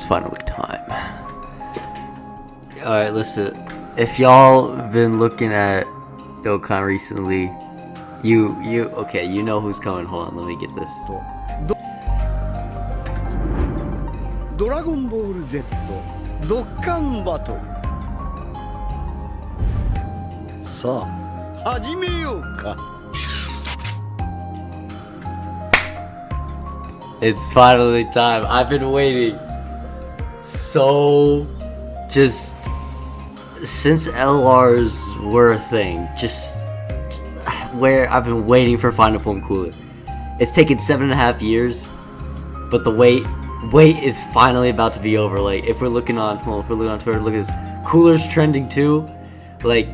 It's finally time. Alright, listen. If y'all been looking at Dokkan recently, okay, you know who's coming. Hold on, let me get this. Dragon Ball Z Dokkan Battle. さあ、始めようか。 It's finally time. I've been waiting so just since LRs were a thing, just where I've been waiting for Final Form Cooler. It's taken 7.5 years, but the wait is finally about to be over. Like if we're looking on Twitter, look at this. Cooler's trending too. Like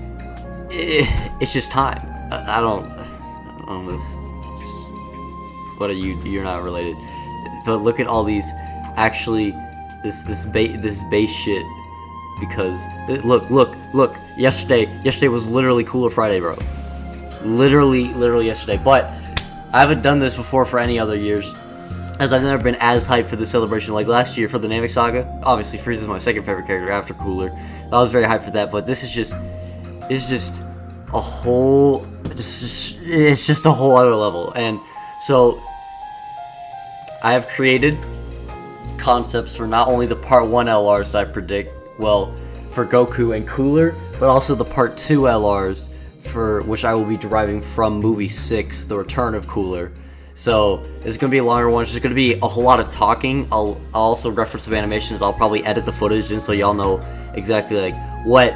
it's just time. I don't know. What are you? You're not related. But look at all these. Actually, this base shit. Because look. Yesterday was literally Cooler Friday, bro. Literally yesterday. But I haven't done this before for any other years, as I've never been as hyped for the celebration. Like last year for the Namek Saga. Obviously, Frieza's my second favorite character after Cooler. I was very hyped for that. But this is just a whole. It's just a whole other level. And so I have created concepts for not only the Part 1 LRs that I predict, well, for Goku and Cooler, but also the Part 2 LRs, for which I will be deriving from Movie 6, The Return of Cooler. So it's going to be a longer one. It's just going to be a whole lot of talking. I'll also reference some animations. I'll probably edit the footage in so y'all know exactly like what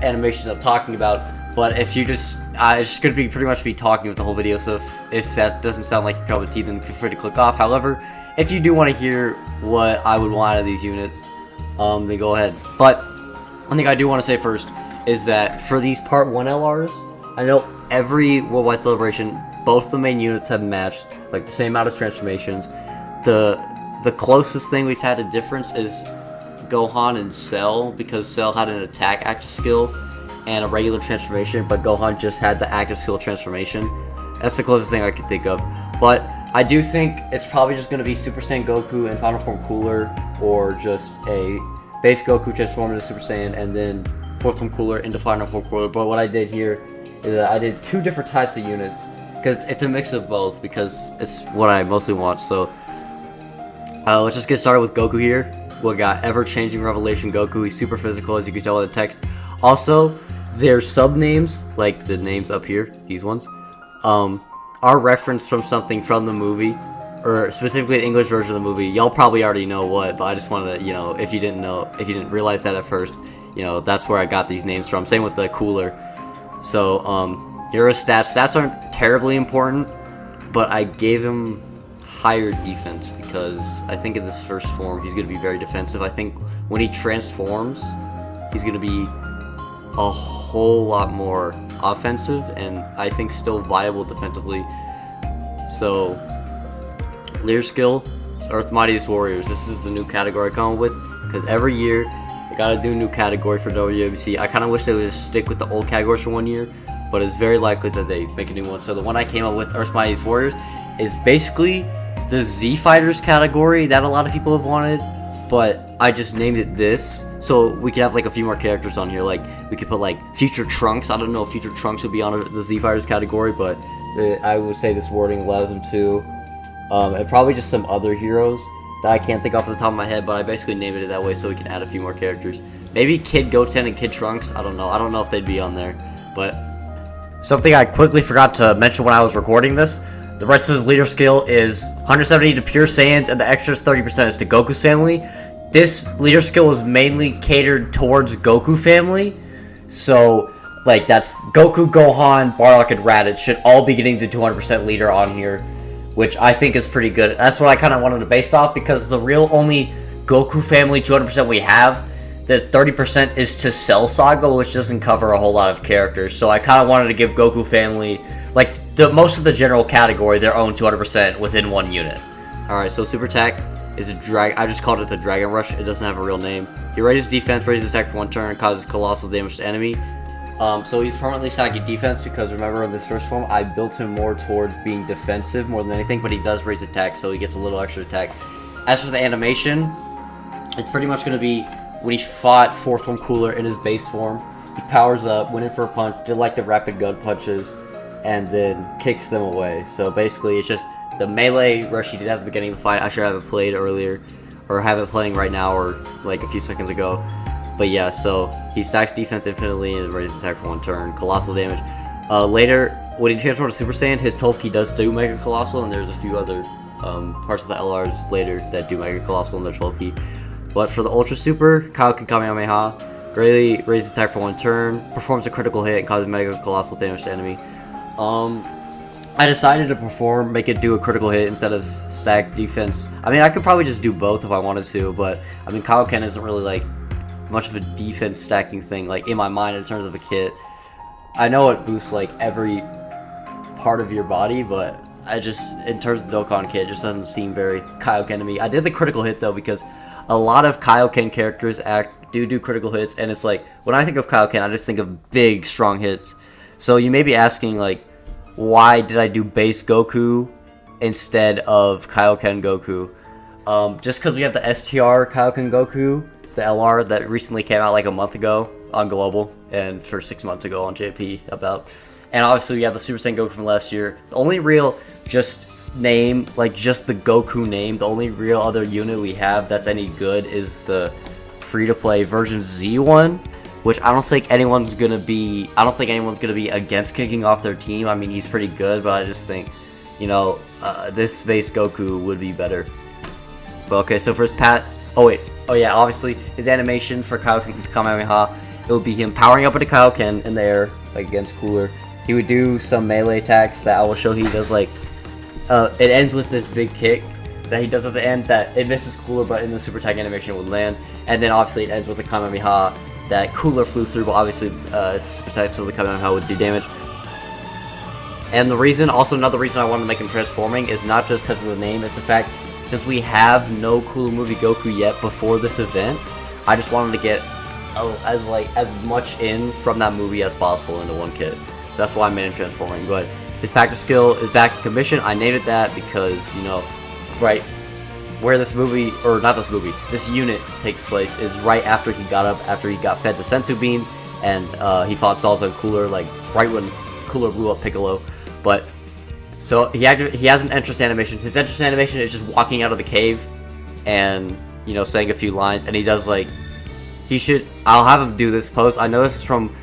animations I'm talking about. But if you just, it's just going to be pretty much be talking with the whole video, so if that doesn't sound like your cup of tea, then feel free to click off. However, if you do want to hear what I would want out of these units, then go ahead. But one thing I do want to say first is that for these Part 1 LRs, I know every Worldwide Celebration, both the main units have matched, like the same amount of transformations. The closest thing we've had a difference is Gohan and Cell, because Cell had an attack active skill and a regular transformation, but Gohan just had the active skill transformation. That's the closest thing I can think of. But I do think it's probably just going to be Super Saiyan Goku and Final Form Cooler, or just a base Goku transformed into Super Saiyan and then Fourth Form Cooler into Final Form Cooler. But what I did here is that I did two different types of units, because it's a mix of both, because it's what I mostly want. So let's just get started with Goku here. We got ever-changing Revelation Goku. He's super physical, as you can tell by the text. Also, their sub-names, like the names up here, these ones, are referenced from something from the movie, or specifically the English version of the movie. Y'all probably already know what, but I just wanted to, you know, if you didn't realize that at first, you know, that's where I got these names from. Same with the Cooler. So, here are stats. Stats aren't terribly important, but I gave him higher defense because I think in this first form he's going to be very defensive. I think when he transforms, he's going to be a whole lot more offensive, and I think still viable defensively. So, Leader skill is Earth's Mightiest Warriors. This is the new category I come up with, because every year they gotta do a new category for WWC. I kind of wish they would just stick with the old categories for 1 year, but it's very likely that they make a new one. So the one I came up with, Earth's Mightiest Warriors, is basically the Z Fighters category that a lot of people have wanted, but I just named it this, so we could have like a few more characters on here. Like we could put like Future Trunks. I don't know if Future Trunks would be on the Z Fighters category, but I would say this wording allows them to. And probably just some other heroes that I can't think off the top of my head, but I basically named it that way so we can add a few more characters. Maybe Kid Goten and Kid Trunks. I don't know if they'd be on there. But something I quickly forgot to mention when I was recording this. The rest of his leader skill is 170 to Pure Saiyans, and the extra 30% is to Goku's family. This leader skill is mainly catered towards Goku family. So, like, that's Goku, Gohan, Bardock, and Raditz should all be getting the 200% leader on here, which I think is pretty good. That's what I kind of wanted to base off, because the real only Goku family 200% we have, the 30% is to Cell Saga, which doesn't cover a whole lot of characters. So I kind of wanted to give Goku family, like, most of the general category, their own 200% within one unit. Alright, so Super Attack is I just called it the Dragon Rush. It doesn't have a real name. He raises defense, raises attack for 1 turn, and causes colossal damage to enemy. So he's permanently stacking defense, because remember in this first form, I built him more towards being defensive more than anything, but he does raise attack, so he gets a little extra attack. As for the animation, It's pretty much going to be when he fought 4th form Cooler in his base form. He powers up, went in for a punch, did like the rapid gun punches, and then kicks them away. So basically, it's just the melee rush he did at the beginning of the fight. I should have it played earlier, or have it playing right now, or like a few seconds ago. But yeah, so he stacks defense infinitely and raises attack for 1 turn. Colossal damage. Later, when he transforms to Super Saiyan, his 12 key does do Mega Colossal, and there's a few other parts of the LRs later that do Mega Colossal in their 12 key. But for the Ultra Super, Kaioken Kamehameha greatly raises attack for 1 turn, performs a critical hit, and causes Mega Colossal damage to enemy. I decided to make it do a critical hit instead of stack defense. I mean, I could probably just do both if I wanted to, but I mean, Kaioken isn't really like much of a defense stacking thing, like in my mind in terms of a kit. I know it boosts like every part of your body, but I just, in terms of the Dokkan kit, it just doesn't seem very Kaioken to me. I did the critical hit though, because a lot of Kaioken characters do critical hits, and it's like, when I think of Kaioken, I just think of big, strong hits. So you may be asking, like, why did I do base Goku instead of Kaioken Goku? Just because we have the STR Kaioken Goku, the LR that recently came out like a month ago on Global, and for 6 months ago on JP about. And obviously we have the Super Saiyan Goku from last year. The only real just name, like just the Goku name, the only real other unit we have that's any good is the free-to-play version Z one, which I don't think anyone's gonna be against kicking off their team. I mean, he's pretty good, but I just think, you know, this base Goku would be better. But okay, so for his oh yeah, obviously his animation for Kaioken Kamehameha, it would be him powering up into Kaioken in the air, like against Cooler. He would do some melee attacks that I will show he does, like, it ends with this big kick that he does at the end that it misses Cooler, but in the super attack animation it would land. And then obviously it ends with a Kamehameha that Cooler flew through, but obviously super attack, so the Kamehameha would do damage. And another reason I wanted to make him transforming is not just because of the name, it's the fact, since we have no Cooler movie Goku yet before this event, I just wanted to get as much in from that movie as possible into one kit. That's why I made him transforming. But his practice skill is back in commission. I named it that because, you know, right where this movie, or not this movie, this unit takes place is right after he got fed the Sensu beams, and he fought Salza and Cooler, like right when Cooler blew up Piccolo. But so he has an entrance animation. His entrance animation is just walking out of the cave and, you know, saying a few lines, and he does like, I'll have him do this pose. I know this is from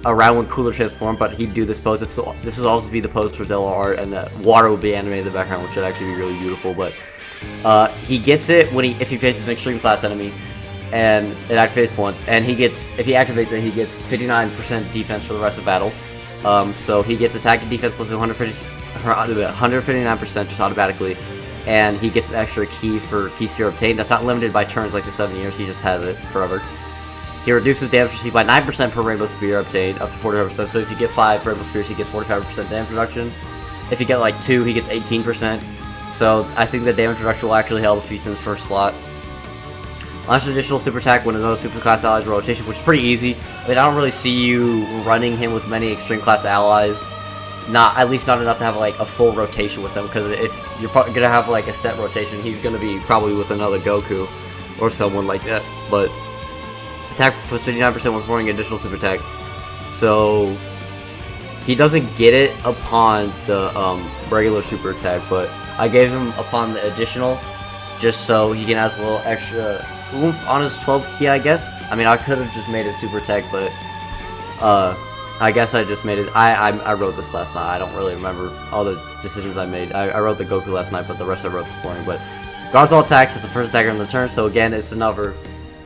around when Cooler transformed, but he'd do this pose. This would also be the pose for Zelda art, and the water would be animated in the background, which would actually be really beautiful. But he gets it if he faces an extreme class enemy, and it activates once. And if he activates it, he gets 59% defense for the rest of battle. So he gets attack and defense plus 159% just automatically, and he gets an extra key for Key Sphere obtained. That's not limited by turns like the 7 years. He just has it forever. He reduces damage received by 9% per Rainbow Spear obtained, up to 45%. So if you get 5 Rainbow Spears, he gets 45% damage reduction. If you get like 2, he gets 18%. So I think the damage reduction will actually help if he's in his first slot. Launch additional super attack when another super class ally is rotation, which is pretty easy. I mean, I don't really see you running him with many extreme class allies. At least not enough to have like a full rotation with him, because if you're gonna have like a set rotation, he's gonna be probably with another Goku or someone like that. But attack plus 59% when performing additional super attack. So he doesn't get it upon the regular super attack, but I gave him upon the additional just so he can have a little extra oomph on his 12 key, I guess. I mean, I could have just made it super attack, but I guess I just made it. I wrote this last night. I don't really remember all the decisions I made. I wrote the Goku last night, but the rest I wrote this morning. But guards all attacks at the first attacker on the turn. So again, it's another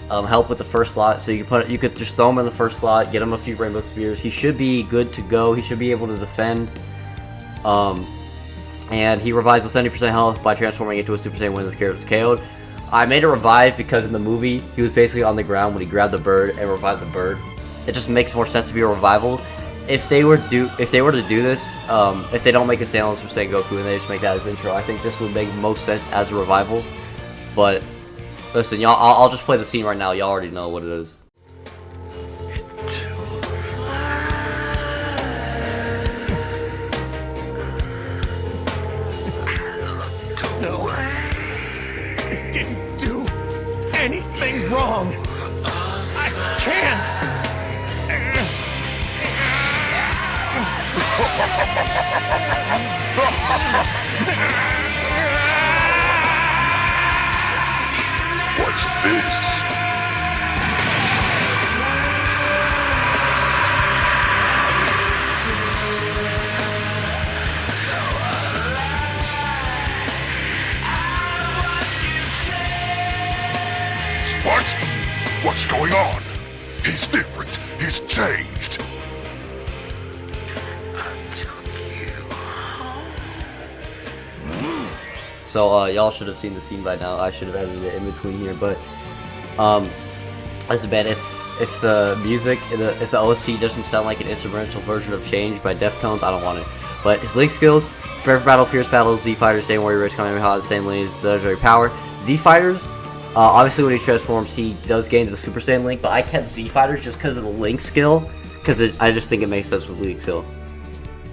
help with the first slot. So you could just throw him in the first slot, get him a few Rainbow Spears. He should be good to go. He should be able to defend. And he revives with 70% health by transforming into a Super Saiyan when this character is KO'd. I made a revive because in the movie he was basically on the ground when he grabbed the bird and revived the bird. It just makes more sense to be a revival. If they were to do this, if they don't make a standalone Super Saiyan Goku and they just make that as intro, I think this would make most sense as a revival. But listen, y'all, I'll just play the scene right now. Y'all already know what it is. No, it didn't do anything wrong. I can't. What's this? What? What's going on? He's different. He's changed. So, y'all should have seen the scene by now. I should have edited it in between here, but, that's bad. If the music, if the OST doesn't sound like an instrumental version of Change by Deftones, I don't want it. But his Link skills, Forever Battle, Fierce Battle, Z Fighters, same Warrior Rich, Kamehameha, the same lanes, legendary power. Z Fighters, obviously when he transforms, he does gain the Super Saiyan Link, but I kept Z Fighters just because of the Link skill, because I just think it makes sense with Link skill.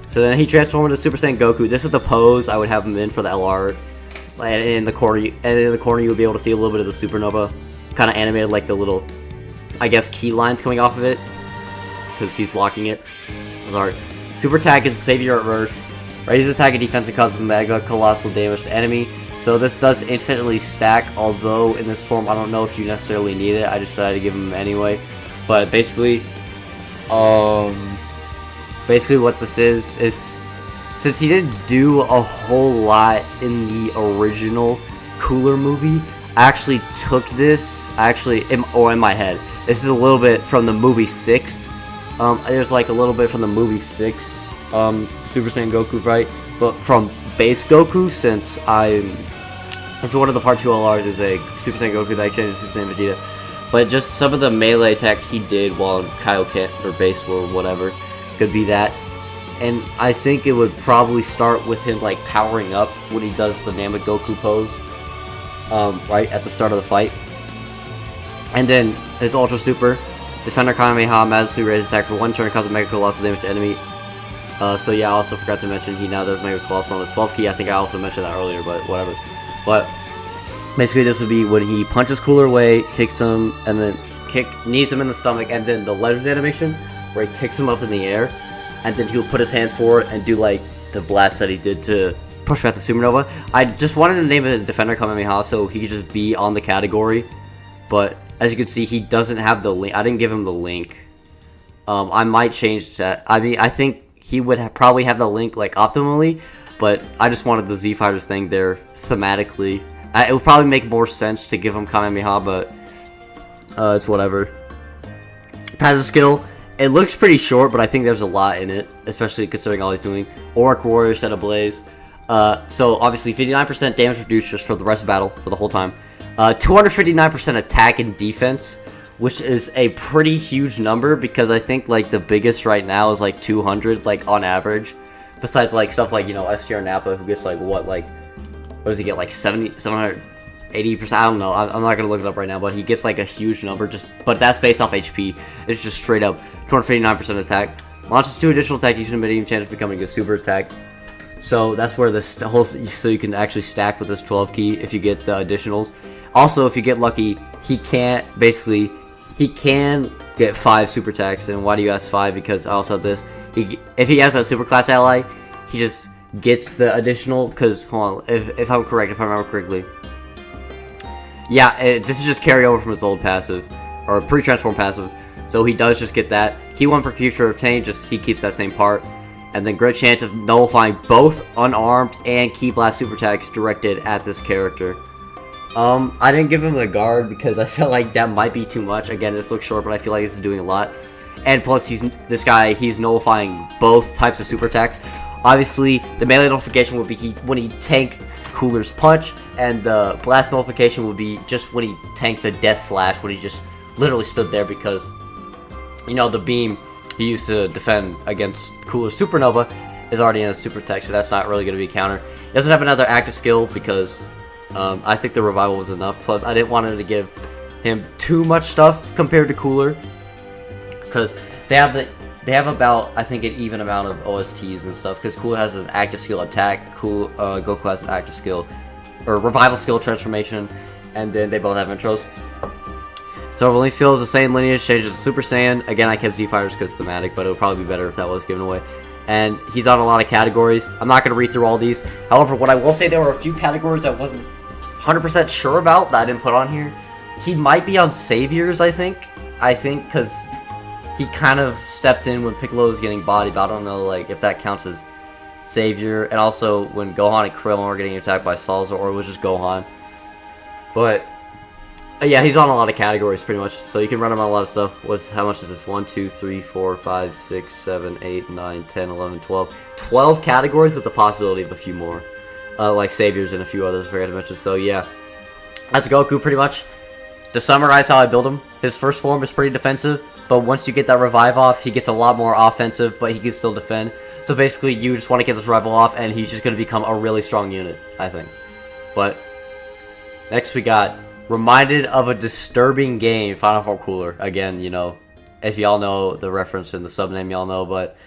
So then he transformed into Super Saiyan Goku. This is the pose I would have him in for the LR. And in the corner, you would be able to see a little bit of the supernova, kind of animated like the little, I guess, key lines coming off of it, because he's blocking it. Sorry. Super attack is the savior of Earth. Raises attack and defense and causes mega colossal damage to enemy. So this does infinitely stack, although in this form I don't know if you necessarily need it. I just decided to give him anyway. But basically, what this is since he didn't do a whole lot in the original Cooler movie, I actually took this, in my head. This is a little bit from the movie 6. There's like a little bit from the movie 6, Super Saiyan Goku, right? But from base Goku, since one of the Part 2 LRs is a Super Saiyan Goku that changes Super Saiyan Vegeta. But just some of the melee attacks he did while in Kaioken, or base or whatever, could be that. And I think it would probably start with him like powering up when he does the Namek Goku pose, right at the start of the fight. And then his Ultra Super, Defender Kamehameha magically raises attack for 1 turn, causes mega colossal damage to enemy. So yeah, I also forgot to mention he now does mega colossal on his 12 key. I think I also mentioned that earlier, but whatever. But basically, this would be when he punches Cooler away, kicks him, and then knees him in the stomach, and then the Legends animation where he kicks him up in the air. And then he'll put his hands forward and do like the blast that he did to push back the supernova. I just wanted to name it Defender Kamehameha so he could just be on the category. But as you can see, he doesn't have the link. I didn't give him the link. I might change that. I mean, I think he would probably have the link like optimally. But I just wanted the Z Fighters thing there thematically. It would probably make more sense to give him Kamehameha, but it's whatever. Passive skill. It looks pretty short, but I think there's a lot in it, especially considering all he's doing. Auric Warrior set ablaze. So obviously 59% damage reduced just for the rest of the battle, for the whole time. 259% attack and defense, which is a pretty huge number because I think like the biggest right now is like 200, like on average. Besides like stuff like, you know, STR Nappa, who gets like what does he get, like 780%? I don't know. I'm not gonna look it up right now, but he gets like a huge number. But that's based off HP. It's just straight up 259% attack. Launches 2 additional attack, using a medium chance of becoming a super attack. So that's where this whole, so you can actually stack with this 12 key if you get the additionals. Also, if you get lucky, he can get 5 super attacks. And why do you ask 5? Because I also have this. If he has a super class ally, he just gets the additional. Because hold on, if I'm correct, if I remember correctly. Yeah, this is just carryover from his old passive, or pre-transform passive. So he does just get that. Key 1 per creature obtained, just he keeps that same part. And then great chance of nullifying both unarmed and key blast super attacks directed at this character. I didn't give him a guard because I felt like that might be too much. Again, this looks short, but I feel like this is doing a lot. And plus, he's nullifying both types of super attacks. Obviously, the melee nullification would be when he tanked Cooler's punch, and the blast nullification would be just when he tanked the death flash, when he just literally stood there because, you know, the beam he used to defend against Cooler's supernova is already in a super attack, so that's not really going to be a counter. He doesn't have another active skill because I think the revival was enough. Plus, I didn't want him to give him too much stuff compared to Cooler, because they have about, I think, an even amount of OSTs and stuff. Because Cooler has an active skill attack, Goku has an active skill or revival skill transformation, and then they both have intros. So Link skill is the same lineage, changes to Super Saiyan. Again, I kept Z Fighters because thematic, but it would probably be better if that was given away. And he's on a lot of categories. I'm not going to read through all these. However, what I will say, there were a few categories I wasn't 100% sure about that I didn't put on here. He might be on Saviors, I think. Because he kind of stepped in when Piccolo was getting bodied, but I don't know like if that counts as Savior. And also when Gohan and Krillin were getting attacked by Salza, or it was just Gohan. But yeah, he's on a lot of categories pretty much, so you can run him on a lot of stuff. How much is this? 1, 2, 3, 4, 5, 6, 7, 8, 9, 10, 11, 12. 12 categories with the possibility of a few more. Like Saviors and a few others I forgot to mention. So yeah, that's Goku pretty much. To summarize how I build him, his first form is pretty defensive, but once you get that revive off, he gets a lot more offensive, but he can still defend. So basically, you just want to get this revival off, and he's just going to become a really strong unit, I think. But next we got Reminded of a Disturbing Game, Final Form Cooler. Again, you know, if y'all know the reference in the sub name, y'all know, but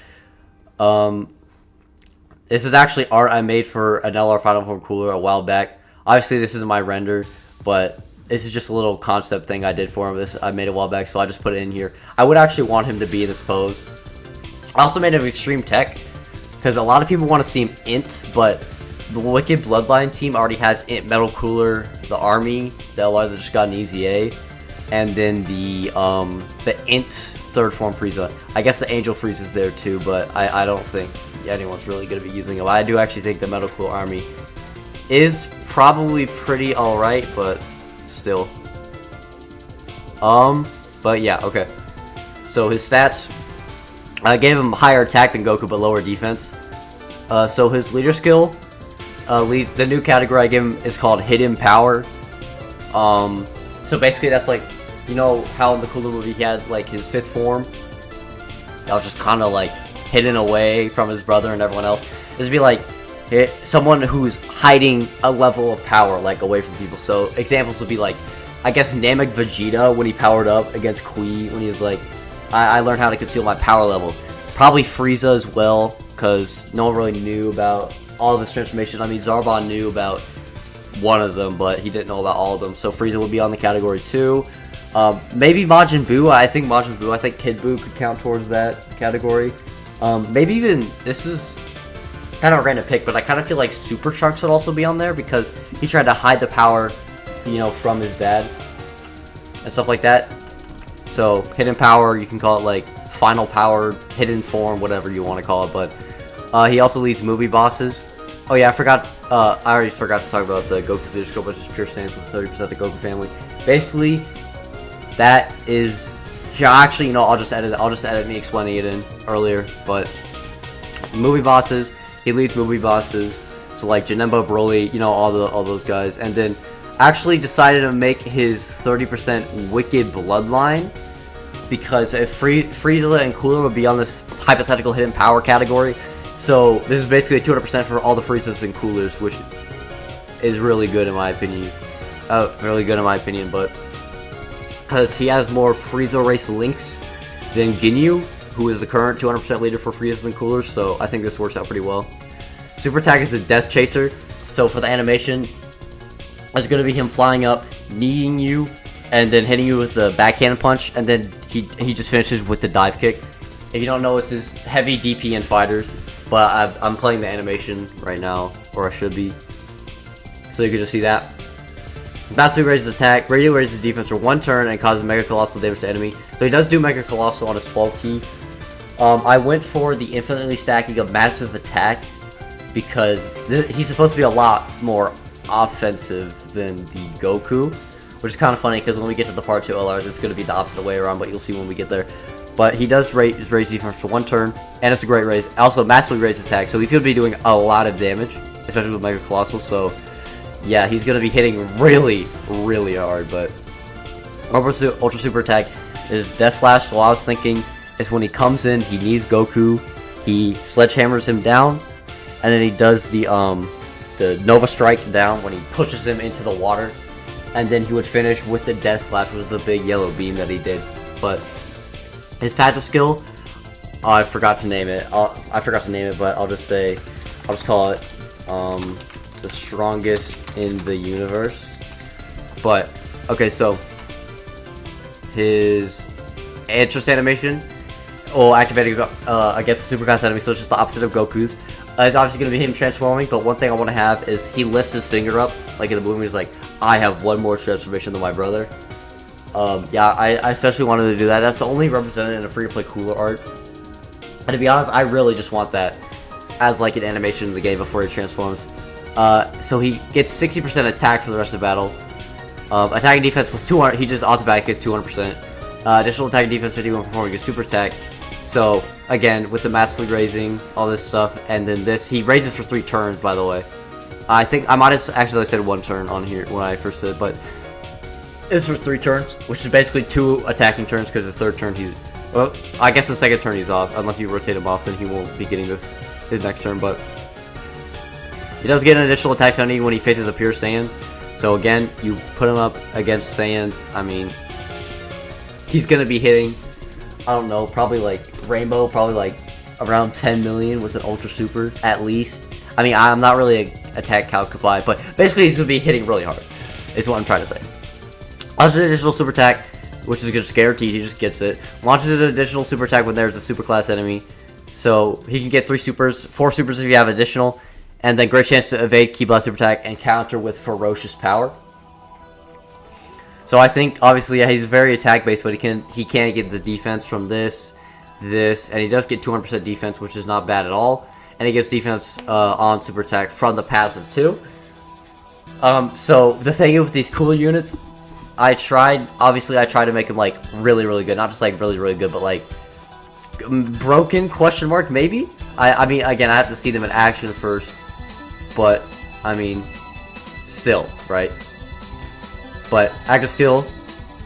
this is actually art I made for an LR Final Form Cooler a while back. Obviously, this isn't my render, but this is just a little concept thing I did for him. This I made a while back, so I just put it in here. I would actually want him to be in this pose. I also made him Extreme Tech, because a lot of people want to see him Int, but the Wicked Bloodline team already has Int Metal Cooler, the Army, the LR that just got an EZA, and then the Int third form Frieza. I guess the Angel Frieza is there too, but I don't think anyone's really going to be using it. I do actually think the Metal Cooler Army is probably pretty alright, but still. But yeah, okay. So his stats, I gave him higher attack than Goku, but lower defense. So his leader skill, the new category I give him is called Hidden Power. So basically that's like, you know how in the Cooler movie he had like his fifth form? That was just kind of like hidden away from his brother and everyone else. This would be like someone who's hiding a level of power like away from people. So examples would be like, I guess Namek Vegeta when he powered up against Kui, when he was like, I learned how to conceal my power level. Probably Frieza as well, because no one really knew about all of his transformations. I mean, Zarbon knew about one of them, but he didn't know about all of them. So Frieza would be on the category too. Maybe Majin Buu. I think Kid Buu could count towards that category. Maybe even, this is kind of a random pick, but I kind of feel like Super Trunks would also be on there because he tried to hide the power, you know, from his dad and stuff like that. So hidden power, you can call it like final power, hidden form, whatever you want to call it. But he also leads movie bosses. Oh yeah, I already forgot to talk about the Goku's leader skill, which is pure stance with 30% of the Goku family. Basically, that is. Yeah, actually, you know, I'll just edit me explaining it in earlier. But movie bosses, he leads movie bosses. So like Janemba, Broly, you know, all those guys, and then actually decided to make his 30% Wicked Bloodline, because if Frieza and Cooler would be on this hypothetical hidden power category, so this is basically 200% for all the Friezas and Coolers, which is really good in my opinion. But because he has more Frieza race links than Ginyu, who is the current 200% leader for Friezas and Coolers, so I think this works out pretty well. Super attack is the Death Chaser, so for the animation, it's going to be him flying up, kneeing you, and then hitting you with the backhand punch, and then he just finishes with the dive kick. If you don't know, it's his heavy DP in fighters, but I'm playing the animation right now, or I should be, so you can just see that. Mastery raises attack, radio raises defense for 1 turn, and causes Mega Colossal damage to enemy. So he does do Mega Colossal on his 12 key. I went for the infinitely stacking of Massive Attack, because he's supposed to be a lot more offensive than the Goku, which is kind of funny because when we get to the part 2 LRs, it's going to be the opposite way around, but you'll see when we get there. But he does raise defense for 1 turn, and it's a great raise. Also, massively raised attack, so he's going to be doing a lot of damage, especially with Mega Colossal. So yeah, he's going to be hitting really, really hard. But Ultra Super Attack is Death Flash, so I was thinking is when he comes in, he needs Goku, he sledgehammers him down, and then he does the Nova Strike down when he pushes him into the water, and then he would finish with the Death Flash, which was the big yellow beam that he did. But his passive skill, I forgot to name it. But I'll just call it the strongest in the universe. But okay, so his interest animation, or activating against the superclass enemy, so it's just the opposite of Goku's. It's obviously going to be him transforming, but one thing I want to have is he lifts his finger up, like in the movie, he's like, I have one more transformation than my brother. Yeah, I especially wanted to do that. That's the only represented in a free-to-play Cooler art. And to be honest, I really just want that as like an animation in the game before he transforms. So he gets 60% attack for the rest of the battle. Attack and defense plus 200, he just automatically gets 200%. Additional attack and defense 50 when performing a super attack. So, again, with the massively raising, all this stuff, and then this, he raises for 3 turns, by the way. I think, I might have actually said 1 turn on here when I first said, but it's for 3 turns, which is basically 2 attacking turns, because the 3rd turn he's, well, I guess the 2nd turn he's off, unless you rotate him off, then he won't be getting his next turn, but he does get an additional attack penalty when he faces a pure Saiyan. So again, you put him up against Saiyans, I mean, he's gonna be hitting, I don't know, probably like Rainbow, probably like around 10 million with an Ultra Super, at least. I mean, I'm not really a attack calc guy, but basically he's gonna be hitting really hard, is what I'm trying to say. Launches an additional super attack, which is just guaranteed, he just gets it. Launches an additional super attack when there's a super class enemy. So he can get 3 supers, 4 supers if you have additional, and then great chance to evade, key blast super attack, and counter with ferocious power. So I think obviously, yeah, he's very attack based, but he can't get the defense from this, and he does get 200% defense, which is not bad at all. And he gets defense on super attack from the passive too. So the thing with these cooler units, I tried to make them like really, really good, not just like really, really good, but like broken question mark maybe. I mean, again, I have to see them in action first, but I mean, still, right? But active skill,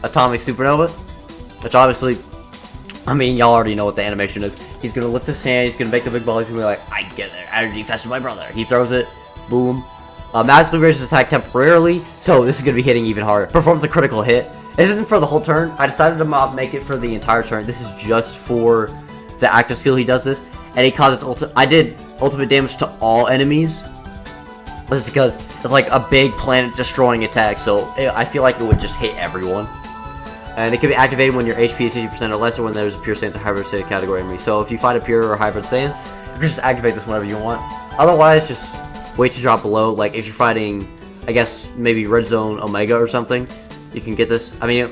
Atomic Supernova, which obviously, I mean, y'all already know what the animation is. He's gonna lift his hand, he's gonna make the big ball, he's gonna be like, I get there, energy faster than my brother. He throws it, boom. Massively raises attack temporarily, so this is gonna be hitting even harder. Performs a critical hit. This isn't for the whole turn. I decided to not make it for the entire turn. This is just for the active skill. He does this, and he causes I did ultimate damage to all enemies. This is because it's like a big planet destroying attack, so I feel like it would just hit everyone. And it can be activated when your HP is 50% or less, or when there's a pure Saiyan or hybrid Saiyan category enemy. So if you find a pure or hybrid Saiyan, you can just activate this whenever you want. Otherwise, just wait to drop below. Like if you're fighting, I guess maybe Red Zone Omega or something, you can get this. I mean,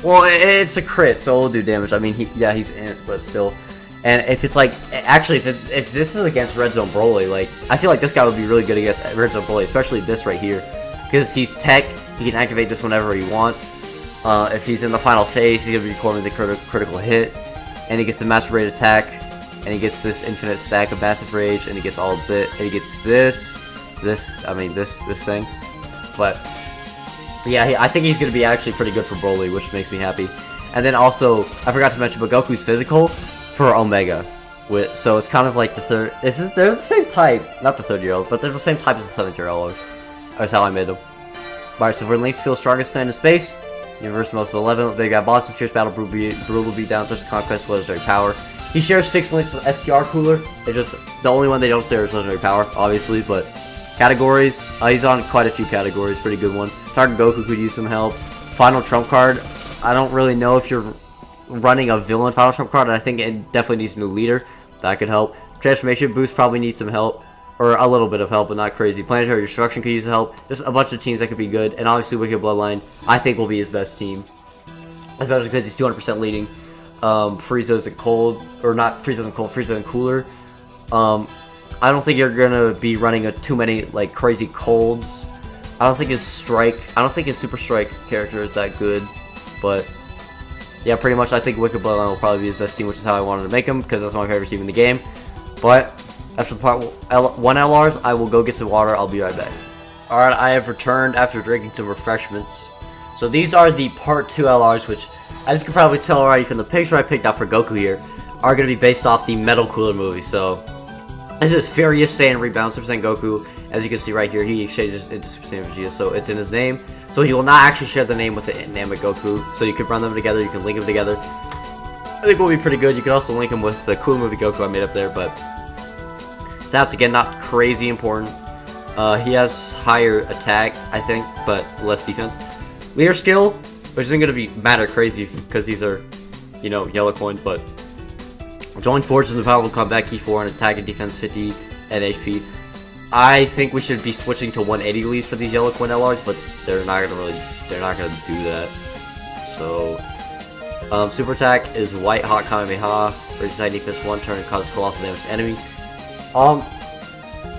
well, it's a crit, so it'll do damage. I mean, he's in, but still. And if it's like, actually, if this is against Red Zone Broly, like, I feel like this guy would be really good against Red Zone Broly, especially this right here. Because he's tech, he can activate this whenever he wants. If he's in the final phase, he's going to be recording the critical hit. And he gets the massive rage attack. And he gets this infinite stack of massive rage. And he gets all of it. And he gets this thing. But, yeah, I think he's going to be actually pretty good for Broly, which makes me happy. And then also, I forgot to mention, but Goku's physical for Omega, so it's kind of like the third. They're the same type, not the 3rd-year-old, but they're the same type as the 7th-year-old. That's how I made them. Alright, so for Link's still strongest clan in space, universe most malevolent. They got bosses, fierce battle, brutal beatdown, thirst conquest, legendary power. He shares 6 links with STR Cooler. They're just the only one they don't share is legendary power, obviously. But categories, he's on quite a few categories, pretty good ones. Target Goku could use some help. Final trump card. I don't really know if you're running a villain final trump card, and I think it definitely needs a new leader. That could help. Transformation boost probably needs some help, or a little bit of help, but not crazy. Planetary destruction could use help. Just a bunch of teams that could be good, and obviously Wicked Bloodline I think will be his best team, especially because he's 200% leading. Frieza's and cold, or not Frieza's and cold, Frieza and cooler. I don't think you're gonna be running too many like crazy colds. I don't think his super strike character is that good, but yeah, pretty much I think Wicked Bloodline will probably be his best team, which is how I wanted to make him, because that's my favorite team in the game. But after part 1 LRs, I will go get some water. I'll be right back. Alright, I have returned after drinking some refreshments. So these are the part 2 LRs, which, as you can probably tell already from the picture I picked out for Goku here, are going to be based off the Metal Cooler movie. So this is Furious Saiyan Rebound Super Saiyan Goku. As you can see right here, he exchanges into Super Saiyan Vegeta, so it's in his name. So he will not actually share the name with the Namek Goku, so you can run them together, you can link them together. I think will be pretty good. You can also link them with the cool movie Goku I made up there, but stats, again, not crazy important. He has higher attack, I think, but less defense. Leader skill, which isn't gonna be matter crazy because these are, you know, yellow coins. But join forces in the powerful combat key 4 and attack and defense 50 and HP. I think we should be switching to 180 leads for these yellow coin LRs, but they're not gonna do that. So, super attack is white hot Kamehameha, raises attack defense 1 turn, causes colossal damage to enemy.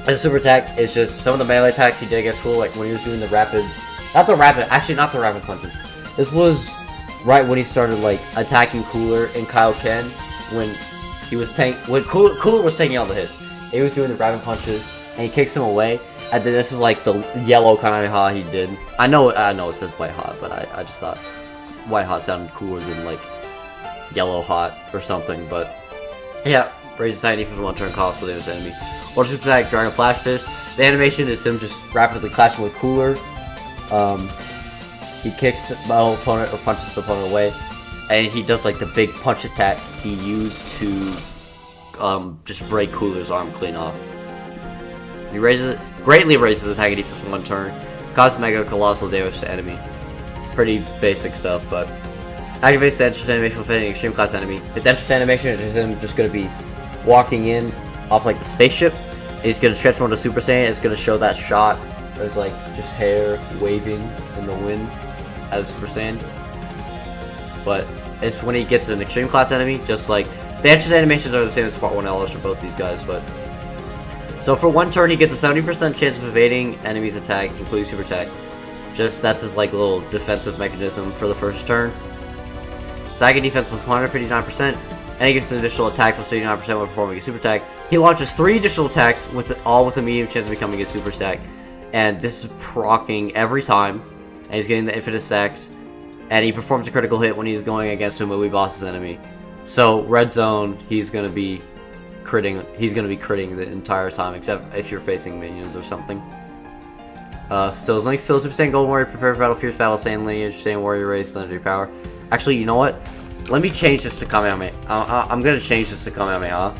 As a super attack, it's just some of the melee attacks he did against Cooler, like when he was doing the rapid, not the rapid punches. This was right when he started like attacking Cooler and Kaioken when he was Cooler was taking all the hits. He was doing the rapid punches and he kicks him away. And then this is like the yellow Kamehameha he did. I know it says white hot, but I just thought white hot sounded cooler than like yellow hot or something. But yeah, raises attack defense 1 turn, colossal damage to enemy. Or super attack Dragon Flash Fist. The animation is him just rapidly clashing with Cooler. He kicks the opponent or punches the opponent away, and he does like the big punch attack he used to just break Cooler's arm clean off. He greatly raises attack and defense 1 turn, causes mega colossal damage to enemy. Pretty basic stuff, but activates the entrance animation for fitting extreme class enemy. His entrance animation is him just gonna be walking in off like the spaceship. He's gonna stretch one to Super Saiyan. It's gonna show that shot. There's like just hair waving in the wind as Super Saiyan. But it's when he gets an extreme class enemy, just like the entrance animations are the same as Part 1 LRs for both these guys, but so for 1 turn he gets a 70% chance of evading enemy's attack, including super attack. Just that's his like little defensive mechanism for the first turn. Attack and defense plus 159%, and he gets an additional attack plus 89% when performing a super attack. He launches 3 additional attacks all with a medium chance of becoming a super attack, and this is proccing every time. And he's getting the infinite stacks, and he performs a critical hit when he's going against a movie boss's enemy. So red zone, he's gonna be critting. He's gonna be critting the entire time, except if you're facing minions or something. So his links still Super Saiyan Golden Warrior, prepare for battle, fierce battle, Saiyan lineage, Saiyan warrior race, legendary power. Actually, you know what? Let me change this to Kamehameha. I'm gonna change this to Kamehameha.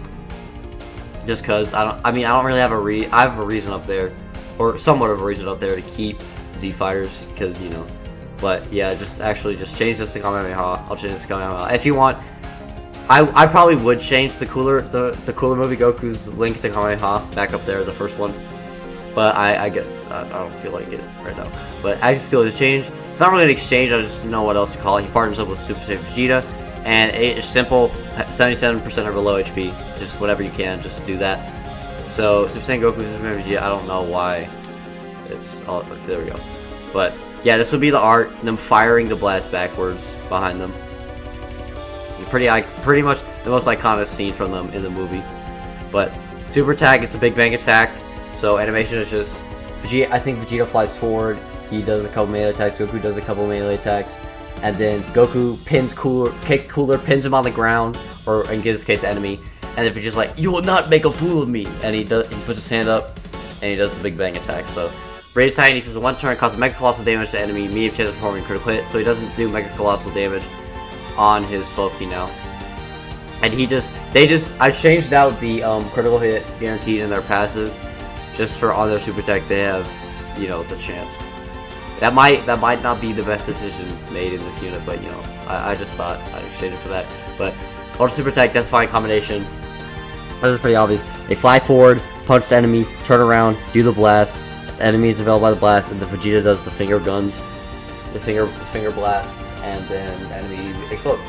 Just cause I don't really have I have a reason up there, or somewhat of a reason up there to keep Z fighters, cause you know. But yeah, just change this to Kamehameha. I'll change this to Kamehameha. If you want, I probably would change the Cooler movie Goku's link to Kamehameha back up there, the first one. But I guess I don't feel like it right now. But active skill is changed. It's not really an exchange, I just know what else to call it. He partners up with Super Saiyan Vegeta, and it's simple, 77% over low HP. Just whatever you can, just do that. So Super Saiyan Goku, Super Saiyan Vegeta, I don't know why it's all, okay, there we go. But yeah, this would be the art, them firing the blast backwards behind them. Pretty much the most iconic scene from them in the movie. But super attack, it's a big bang attack. So animation is just Vegeta. I think Vegeta flies forward. He does a couple melee attacks. Goku does a couple melee attacks, and then Goku pins Cooler, kicks Cooler, pins him on the ground, or in this case, enemy. And then Vegeta's like, "You will not make a fool of me!" And he puts his hand up, and he does the big bang attack. So Rage Attack, he for 1 turn, causes Mega Colossal damage to enemy, medium chance of performing critical hit. So he doesn't do Mega Colossal damage on his 12 key now. And I changed out the critical hit guaranteed in their passive. Just for on their super attack, they have, you know, the chance. That might not be the best decision made in this unit, but you know, I just thought I'd exchange it for that. But ultra super attack, death defying combination. That is pretty obvious. They fly forward, punch the enemy, turn around, do the blast. The enemy is available by the blast, and the Vegeta does the finger guns, the finger blasts, and then the enemy explodes.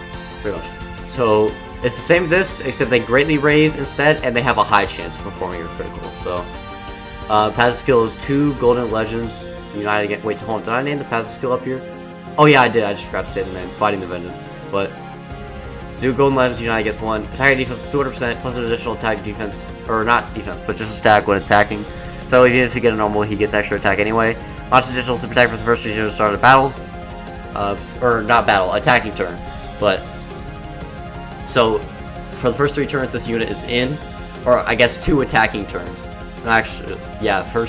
Pretty much. So it's the same as this, except they greatly raise instead, and they have a high chance of performing a critical. So. Passive skill is 2 Golden Legends united again. Wait, hold on. Did I name the passive skill up here? Oh yeah, I did. I just forgot to say the name. Fighting the Vengeance. But 2 Golden Legends united against 1. Attack and defense is 200% plus an additional attack defense, or not defense, but just attack when attacking. So even if you get a normal, he gets extra attack anyway. Launch additional super attack for the first turn to start a battle, or not battle, attacking turn. But so for the first 3 turns, this unit is in, or I guess 2 attacking turns. Actually, yeah, there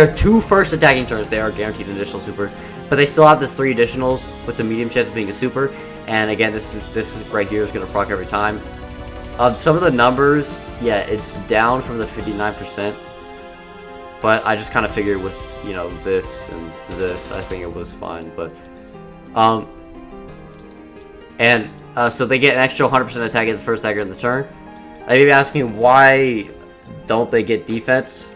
are 2 first attacking turns. They are guaranteed an additional super, but they still have this 3 additionals with the medium chance of being a super. And again, this is right here is gonna proc every time. Some of the numbers, yeah, it's down from the 59%. but I just kind of figured with, you know, this and this, I think it was fine. But so they get an extra 100% attack at the first dagger in the turn. I may be asking, why don't they get defense?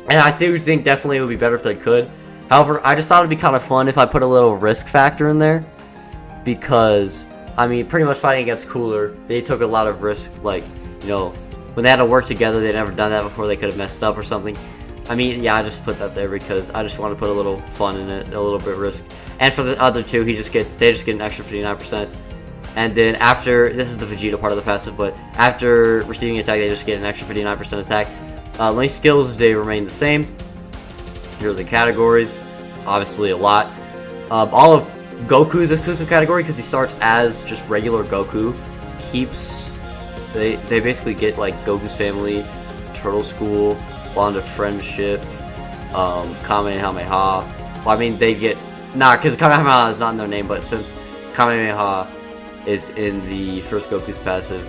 And I do think definitely it would be better if they could. However, I just thought it'd be kind of fun if I put a little risk factor in there, because I mean, pretty much fighting against Cooler, they took a lot of risk. Like, you know, when they had to work together, they'd never done that before. They could have messed up or something. I mean, yeah, I just put that there because I just want to put a little fun in it, a little bit of risk. And for the other two, they just get an extra 59%. And then after, this is the Vegeta part of the passive, but after receiving attack, they just get an extra 59% attack. Link skills, they remain the same. Here are the categories. Obviously a lot. All of Goku's exclusive category, because he starts as just regular Goku, keeps, they basically get like Goku's family, Turtle School, Bond of Friendship, Kamehameha. Well, I mean, they get, because Kamehameha is not in their name, but since Kamehameha is in the first Goku's passive,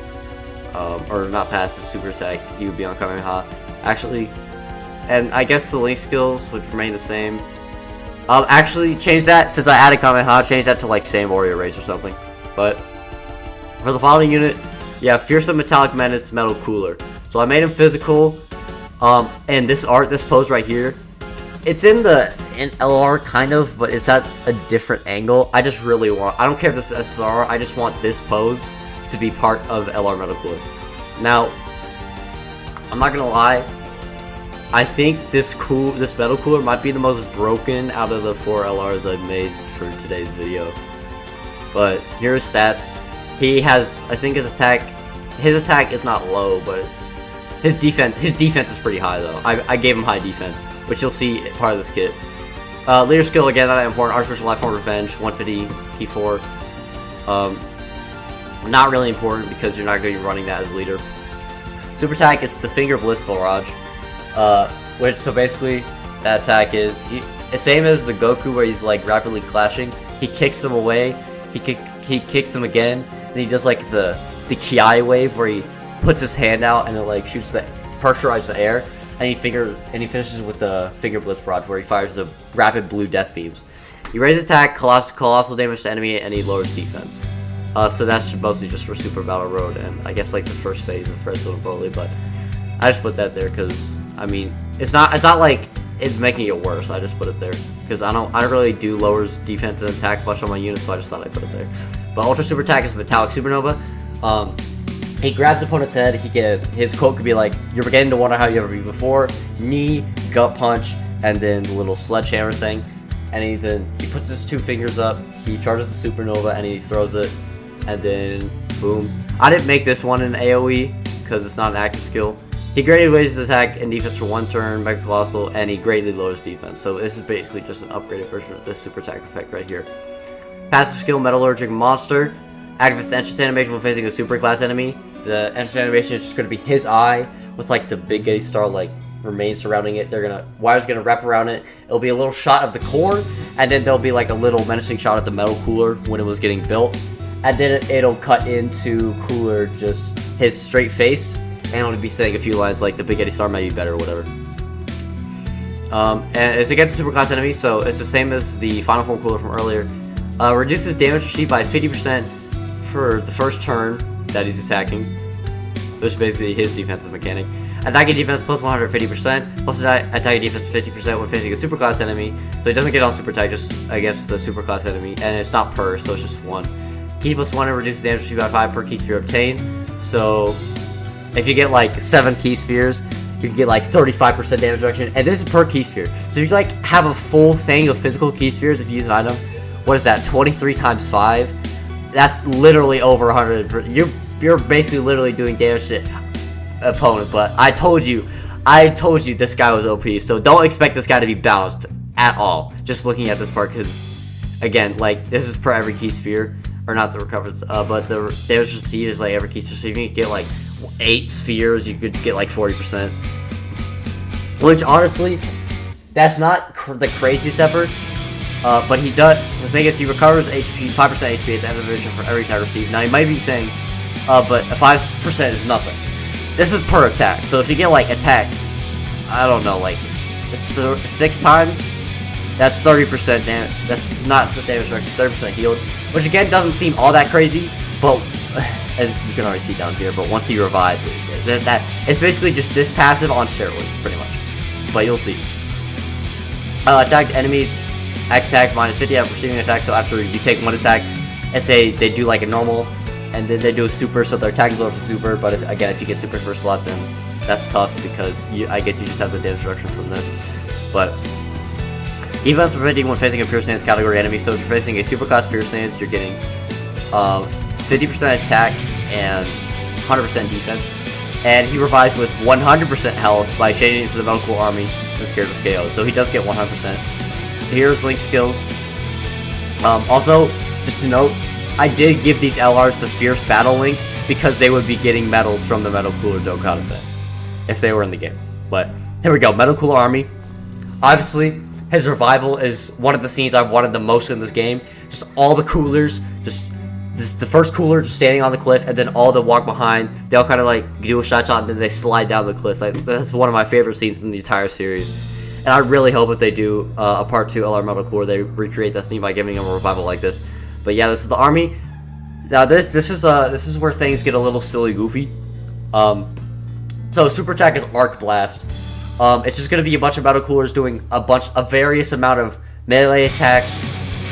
or not passive, super attack, he would be on Kamehameha. Actually, and I guess the Link skills would remain the same. Actually, change that, since I added Kamehameha, change that to like same Warrior Race or something. But for the following unit, yeah, Fearsome Metallic Menace Metal Cooler. So I made him physical, and this pose right here, it's in LR kind of, but it's at a different angle. I just really want, I don't care if this is SSR, I just want this pose to be part of LR Metal Cooler. Now, I'm not gonna lie, I think this Metal Cooler might be the most broken out of the 4 LRs I've made for today's video. But here are his stats. He has, I think his attack is not low, but it's his defense is pretty high though. I gave him high defense, which you'll see part of this kit. Leader skill, again, not important. Artificial Life Form Revenge, 150 P4. Not really important because you're not going to be running that as leader. Super attack is the Finger Bliss Barrage, which, so basically that attack is the same as the Goku where he's like rapidly clashing. He kicks them away, he kicks them again, and he does like the Ki wave where he puts his hand out and it like shoots pressurizes the air, and he finishes with the Finger Blitz Barrage where he fires the rapid blue death beams. He raises attack, colossal damage to enemy, and he lowers defense. So that's mostly just for Super Battle Road and I guess like the first phase of Fred and Broly, but I just put that there because I mean it's not like it's making it worse. I just put it there because I don't really do lowers defense and attack much on my units, so I just thought I'd put it there. But Ultra Super Attack is Metallic Supernova. He grabs the opponent's head. His quote could be like, "You're beginning to wonder how you ever be before." Knee, gut punch, and then the little sledgehammer thing. And he puts his 2 fingers up. He charges the Supernova and he throws it. And then, boom. I didn't make this one in AoE, because it's not an active skill. He greatly raises attack and defense for 1 turn, Mega Colossal, and he greatly lowers defense. So this is basically just an upgraded version of this super attack effect right here. Passive skill, Metallurgic Monster. Activates the entrance animation when facing a super class enemy. The entrance animation is just going to be his eye, with like the big Getty Star like remains surrounding it. Wire's gonna wrap around it. It'll be a little shot of the core, and then there'll be like a little menacing shot of the Metal Cooler when it was getting built. And then it'll cut into Cooler, just his straight face, and it'll be saying a few lines like the Big Eddie Star might be better or whatever. And it's against a superclass enemy, so it's the same as the Final Form Cooler from earlier. Reduces damage received by 50% for the first turn that he's attacking, which is basically his defensive mechanic. Attacking defense plus 150%, plus attacking defense 50% when facing a superclass enemy, so he doesn't get on super attack just against the superclass enemy, and it's not per, so it's just 1. Key plus 1 and reduces damage received by 5 per key sphere obtained. So if you get like 7 key spheres, you can get like 35% damage reduction, and this is per key sphere. So if you like have a full thing of physical key spheres, if you use an item, what is that? 23 times 5. That's literally over 100. You're basically literally doing damage to opponent. But I told you this guy was OP. So don't expect this guy to be balanced at all. Just looking at this part, because again, like this is per every key sphere. Or not the recoveries, but the damage received is like every key sphere. So if you get like 8 spheres, you could get like 40%. Which honestly, that's not the craziest effort. But he does. The thing is, he recovers HP, 5% HP at the end of the mission for every attack received. Now you might be saying, but 5% is nothing. This is per attack. So if you get like attack, I don't know, like It's 6 times. That's 30% damage. That's not the damage reduction, 30% healed. Which again doesn't seem all that crazy, but as you can already see down here, but once he revives, that it's basically just this passive on steroids, pretty much. But you'll see. Attacked enemies, attack minus 50 after receiving attack, so after you take one attack, and say they do like a normal, and then they do a super, so their attack is lower for super, but if you get super first slot, then that's tough, because I guess you just have the damage reduction from this. But defense preventing when facing a Pure Stance category enemy, so if you're facing a superclass Pure Stance, you're getting 50% attack and 100% defense. And he revives with 100% health by changing into the Medical Army. This character's KO, so he does get 100%. So here's Link's skills. Also, just to note, I did give these LRs the Fierce Battle Link because they would be getting medals from the Metal Cooler Dokkan event if they were in the game. But here we go, Metal Cooler Army. Obviously, his revival is one of the scenes I've wanted the most in this game. Just all the coolers, the first cooler just standing on the cliff, and then all the walk behind. They all kind of like do a shot, and then they slide down the cliff. Like, that's one of my favorite scenes in the entire series. And I really hope if they do a part 2 LR Metal Cooler, they recreate that scene by giving him a revival like this. But yeah, this is the army. Now this is where things get a little silly goofy. So super attack is Arc Blast. It's just gonna be a bunch of Metal Coolers doing a various amount of melee attacks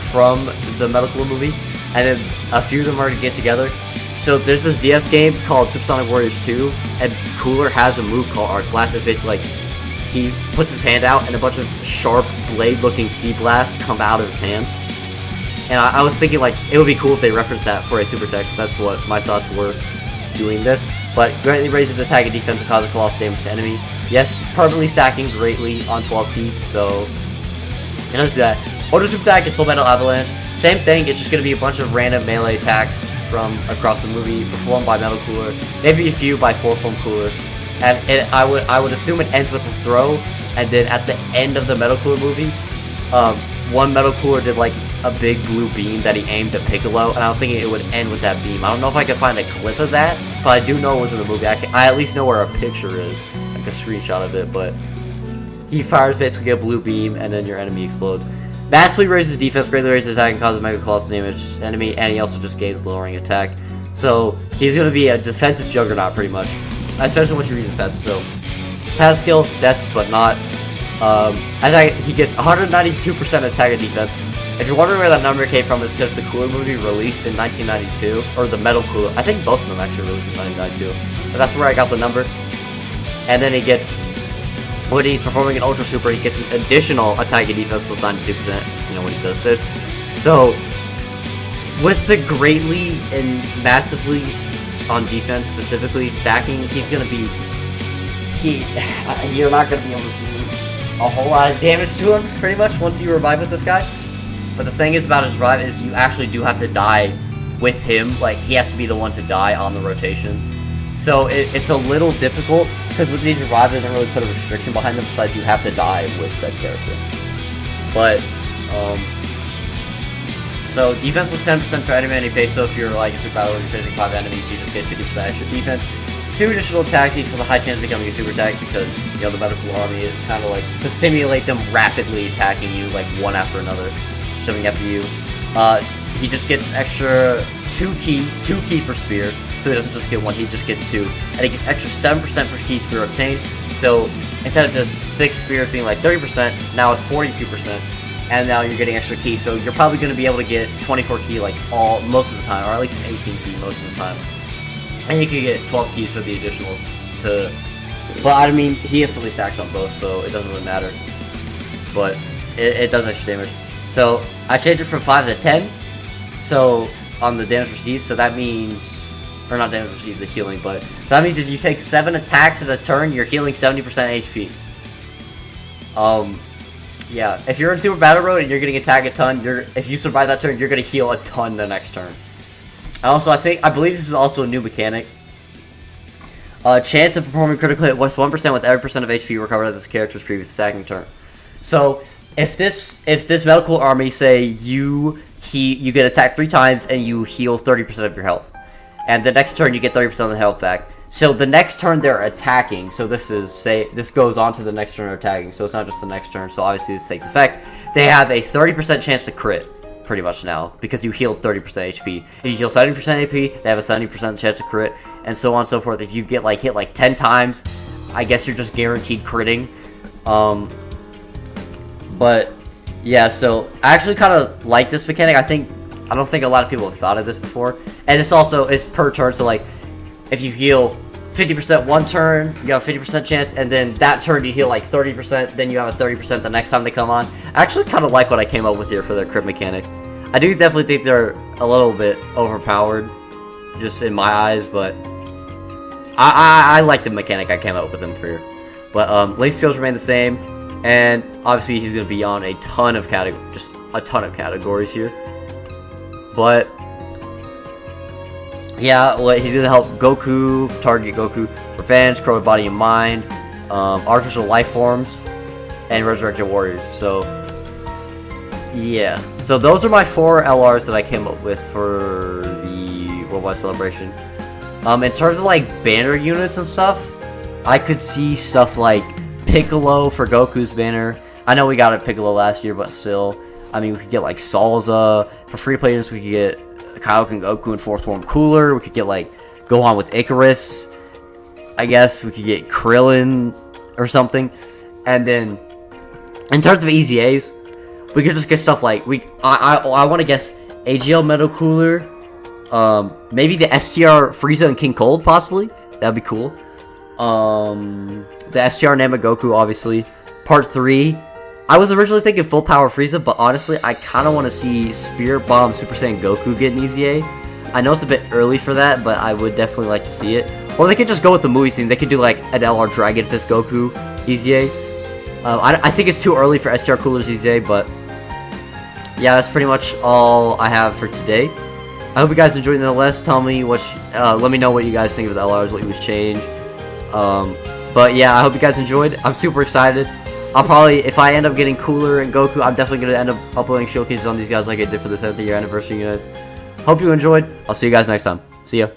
from the Metal Cooler movie, and then a few of them are to get together. So there's this DS game called Supersonic Warriors 2, and Cooler has a move called Arc Blast. It's basically like he puts his hand out and a bunch of sharp blade-looking ki blasts come out of his hand. And I was thinking like it would be cool if they referenced that for a super text. That's what my thoughts were doing this. But greatly raises attack and defense and causes colossal damage to enemy. Yes, permanently stacking greatly on 12 key, so and let's do that. Ultra super attack is Full Metal Avalanche. Same thing, it's just gonna be a bunch of random melee attacks from across the movie, performed by Metal Cooler, maybe a few by 4-Form Cooler. And I would assume it ends with a throw, and then at the end of the Metal Cooler movie, one Metal Cooler did like a big blue beam that he aimed at Piccolo, and I was thinking it would end with that beam. I don't know if I could find a clip of that, but I do know it was in the movie. I at least know where a picture is, like a screenshot of it, but he fires basically a blue beam, and then your enemy explodes. Massively raises defense, greatly raises attack, and causes mega colossal damage to enemy, and he also just gains lowering attack. So he's going to be a defensive juggernaut pretty much, especially once you read his passive. So passive skill, deaths, but not. He gets 192% attack and defense. If you're wondering where that number came from, it's because the Cooler movie released in 1992, or the Metal Cooler. I think both of them actually released in 1992, but that's where I got the number. And then he gets, when he's performing an Ultra Super, he gets an additional attack and defense plus 92%, when he does this. So, with the greatly and massively on defense specifically stacking, he's gonna be, you're not gonna be able to do a whole lot of damage to him, pretty much, once you revive with this guy. But the thing is about his revive is you actually do have to die with him. Like, he has to be the one to die on the rotation. So it's a little difficult, because with these revives, they don't really put a restriction behind them, besides you have to die with said character. But, so defense was 10% for any enemy face, so if you're like a super battle and you're facing 5 enemies, you just get 50% extra defense. 2 additional attacks, each with a high chance of becoming a super attack, because, the Medical Army is kind of like to simulate them rapidly attacking you, like one after another, shoving after you. He just gets an extra 2 key per spear, so he doesn't just get 1, he just gets 2. And he gets extra 7% per key spear obtained, so instead of just 6 spears being like 30%, now it's 42%. And now you're getting extra keys, so you're probably going to be able to get 24 key like most of the time, or at least an 18 key most of the time. And you can get 12 keys for the additional but I mean, he instantly stacks on both, so it doesn't really matter. But it does extra damage. So I changed it from 5 to 10, so on the damage received, so that means, or not damage received, the healing, but so that means if you take 7 attacks in a turn, you're healing 70% HP. Yeah, if you're in Super Battle Road and you're getting attacked a ton, if you survive that turn, you're gonna heal a ton the next turn. And also, I believe this is also a new mechanic. Chance of performing critical hit was 1% with every percent of HP recovered at this character's previous attacking turn. So if this Medical Army, say you get attacked 3 times and you heal 30% of your health, and the next turn you get 30% of the health back, So the next turn they're attacking. So this goes on to the next turn they're attacking. So it's not just the next turn. So obviously this takes effect. They have a 30% chance to crit, pretty much now, because you heal 30% HP. If you heal 70% AP, they have a 70% chance to crit, and so on and so forth. If you get like hit like 10 times, I guess you're just guaranteed critting. But yeah, so I actually kind of like this mechanic. I don't think a lot of people have thought of this before, and it's also per turn. So like, if you heal 50% one turn, you have a 50% chance, and then that turn you heal like 30%, then you have a 30% the next time they come on. I actually kind of like what I came up with here for their crit mechanic. I do definitely think they're a little bit overpowered, just in my eyes, but I like the mechanic I came up with him for here. But late skills remain the same, and obviously he's going to be on a ton of categories here. But yeah, he's going to help Goku, target Goku, revenge, corrode body and mind, artificial life forms, and resurrected warriors. So yeah, so those are my 4 LRs that I came up with for the Worldwide Celebration. In terms of like banner units and stuff, I could see stuff like Piccolo for Goku's banner. I know we got a Piccolo last year, but still, I mean, we could get like Salza. For free players, we could get Kaioken Goku in 4th form Cooler. We could get like Gohan with Icarus. I guess we could get Krillin or something. And then in terms of EZAs, we could just get stuff like I want to guess AGL Metal Cooler, maybe the STR Frieza and King Cold possibly. That'd be cool. The STR Namek Goku, obviously. Part 3. I was originally thinking full power Frieza, but honestly, I kind of want to see Spirit Bomb Super Saiyan Goku get an EZA. I know it's a bit early for that, but I would definitely like to see it. Or they could just go with the movie scene. They could do like an LR Dragon Fist Goku EZA. I think it's too early for STR Cooler's EZA, but yeah, that's pretty much all I have for today. I hope you guys enjoyed nonetheless. Tell me let me know what you guys think of the LRs, what you would change. But yeah, I hope you guys enjoyed. I'm super excited. I'll probably, if I end up getting Cooler and Goku, I'm definitely going to end up uploading showcases on these guys like I did for the 7th year anniversary units. Hope you enjoyed. I'll see you guys next time. See ya.